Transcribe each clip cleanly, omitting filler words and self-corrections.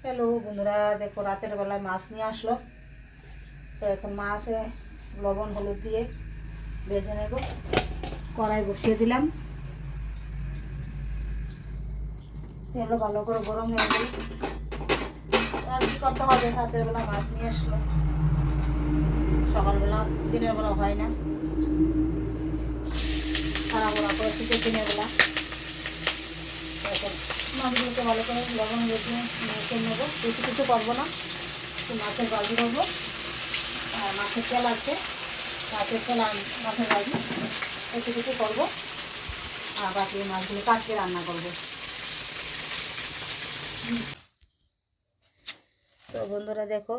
Hello বন্ধুরা, দেখো রাতের বেলায় মাছ নিয়ে আসলো। তো এখন মাছে লবণ হলুদ দিয়ে ভেজে নেব। কড়াই বসিয়ে দিলাম, তেলও ভালো করে গরম হয়ে গেল। আর কি করতে হবে, রাতের বেলা মাছ নিয়ে আসলো, সকালবেলা দিনের বেলা হয় না, খারাপ ওরা করে শীতের দিনের বেলা। এখন মাছগুলোকে ভালো করে লবণ দিয়ে মেখে নেবো। বেশি কিছু করবো না, একটু মাছের ভাজি করবো। আর মাছের তেল আছে, মাছের তেল আর মাছের ভাজি একটু কিছু করবো। আর বাকি মাছগুলো কাটকে রান্না করবো। তো বন্ধুরা দেখো,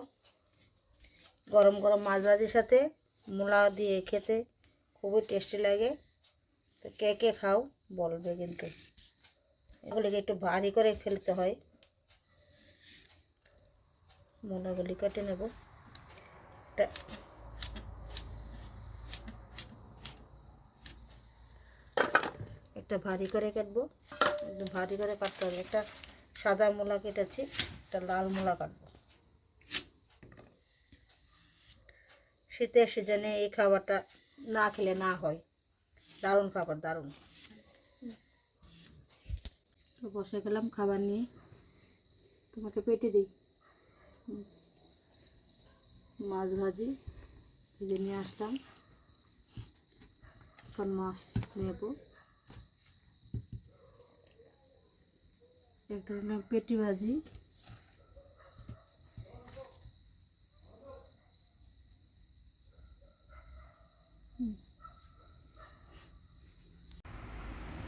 গরম গরম মাছ ভাজির সাথে মূলা দিয়ে খেতে খুবই টেস্টি লাগে। তো কে কে খাও বলবে কিন্তু। এগুলিকে একটু ভারী করে ফেলতে হয়। মূলাগুলি কেটে নেব। একটা ভারী করে কাটবো, একদম ভারী করে কাটতে হবে। একটা সাদা মূলা কেটেছি, একটা লাল মূলা কাটবো। শীতের সিজনে এই খাবারটা না খেলে না হয়, দারুণ খাবার, দারুণ। তো বসে গেলাম খাবার নিয়ে, তোমাকে পেটে দিই। মাছ ভাজি ভেজে নিয়ে আসলাম, এখন মাছ নেব। একটা নিলাম পেটি ভাজি,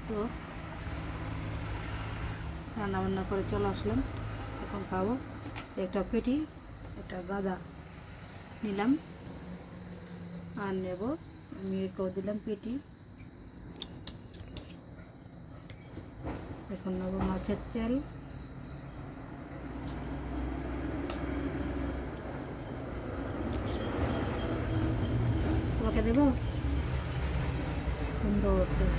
তো রান্না বান্না করে চলে আসলাম, এখন খাবো। একটা পেটি, একটা গাদা নিলাম আর নেব। মেয়েকেও দিলাম পেটি। এখন নেব মাছের তেল, তোমাকে দেবো সুন্দর তেল।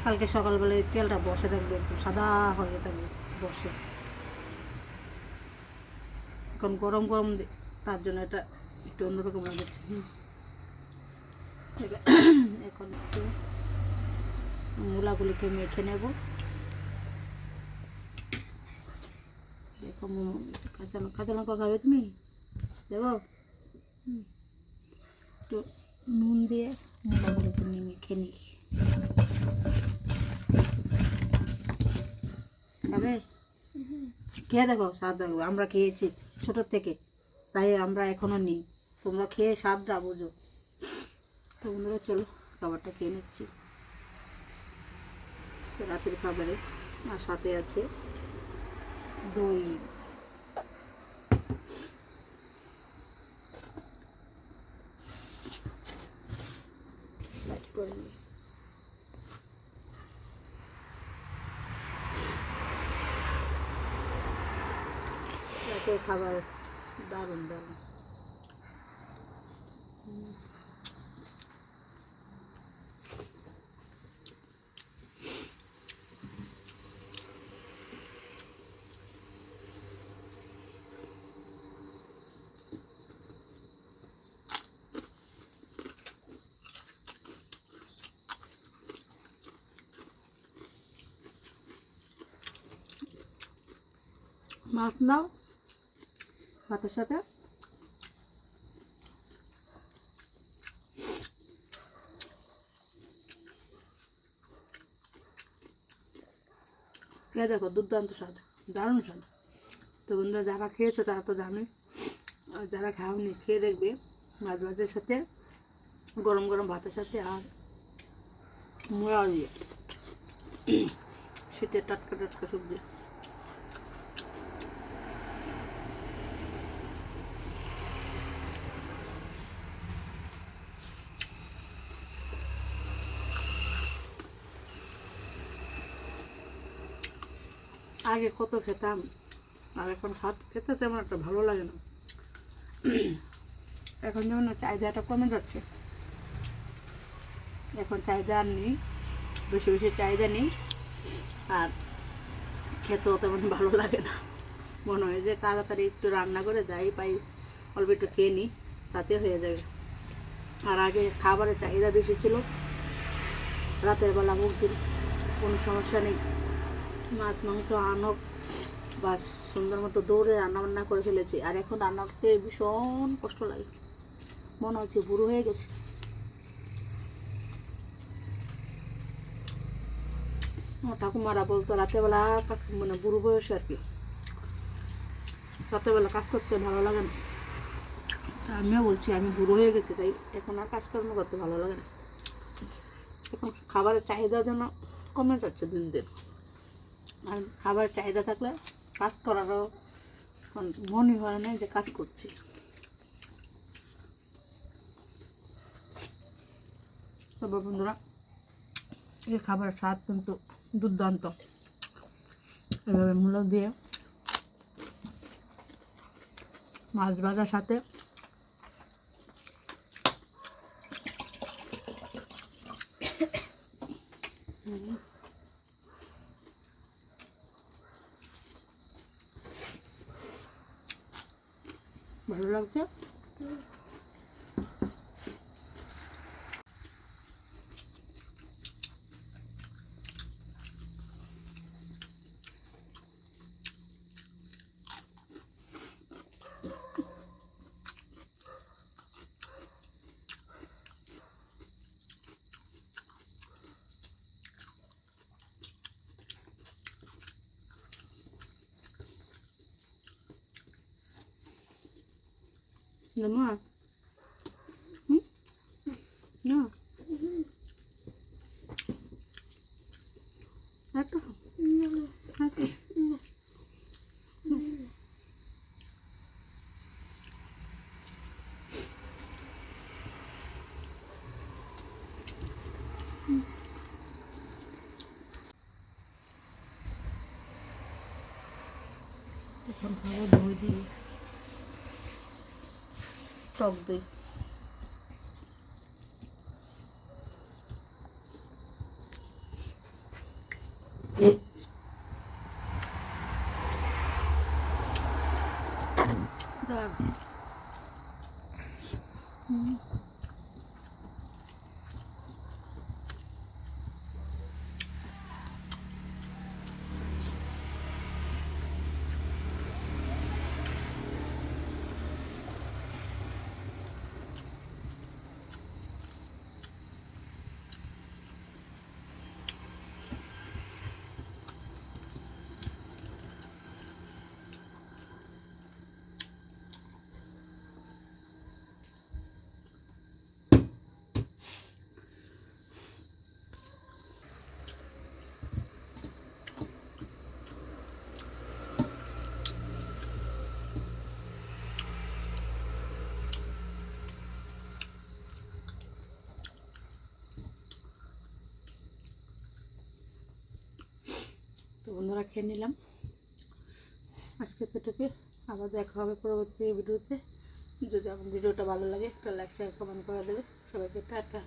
কালকে সকালবেলা এই তেলটা বসে থাকবে, একটু সাদা হয়ে থাকবে বসে। এখন গরম গরম তার জন্য এটা একটু অন্যরকম লাগছে। এখন একটু মূলাগুলিকে মেখে নেব। দেখো কাঁচা লঙ্কা খাবে তুমি, দেবো একটু নুন দিয়ে মূলাগুলিকে মেখে নিই। খাবে? খেয়ে দেখো, স্বাদ দেখো। আমরা খেয়েছি ছোটোর থেকে, তাই আমরা এখনও নিই। তোমরা খেয়ে স্বাদটা বুঝো। তো বন্ধুরা চলো খাবারটা খেয়ে নিচ্ছি। রাতের খাবারে আর সাথে আছে দই। সাইড করে নিই। রাতের খাবার দারুণ দারুণ। মাছ নাও ভাতের সাথে। খেয়ে দেখো, দুর্দান্ত স্বাদ, দারুণ স্বাদ। তো বন্ধুরা যারা খেয়েছো তারা তো জানোই, আর যারা খাওনি খেয়ে দেখবে মাছ ভাতের সাথে, গরম গরম ভাতের সাথে, আর মুড়া দিয়ে শীতের টাটকা টাটকা সবজি। আগে কত খেতাম, আর এখন খেতে তেমন একটা ভালো লাগে না। এখন যেমন চাহিদাটা কমে যাচ্ছে, এখন চাহিদা আর নেই, বেশি বেশি চাহিদা নেই। আর খেতেও তেমন ভালো লাগে না, মনে হয় যে তাড়াতাড়ি একটু রান্না করে যাই পাই অল্প একটু খেয়ে নিই, তাতে হয়ে যাবে। আর আগে খাবারের চাহিদা বেশি ছিল, রাতের বেলা মুরগির কোনো সমস্যা নেই, মাছ মাংস আনক বাস সুন্দর মতো দৌড়ে রান্নাবান্না করে ফেলেছি। আর এখন রান্না করতে ভীষণ কষ্ট লাগে, মনে হচ্ছে বুড়ো হয়ে গেছে। আমার ঠাকুমারা বলতো রাতেরবেলা কাজ মানে বুড়ো বয়সে আর কি, রাতেরবেলা কাজ করতে ভালো লাগে না। আমিও বলছি আমি বুড়ো হয়ে গেছি, তাই এখন আর কাজকর্ম করতে ভালো লাগে না। এখন খাবারের চাহিদা যেন কমে যাচ্ছে দিন দিন। আর খাবারের চাহিদা থাকলে কাজ করারও মনই হয় না যে কাজ করছি। তবে বন্ধুরা, এই খাবারের স্বাদ কিন্তু দুর্দান্ত। এভাবে মূলো দিয়ে মাছ ভাজার সাথে ভালো লাগছে। মা না একটু এখন খাবো দই দিয়ে টক দই। তো বন্ধুরা, খেয়ে নিলাম আজকে এতটুকু। আবার দেখা হবে পরবর্তী ভিডিওতে। যদি আমার ভিডিওটা ভালো লাগে একটা লাইক শেয়ার কমেন্ট করে দেবে। সবাইকে টাটা।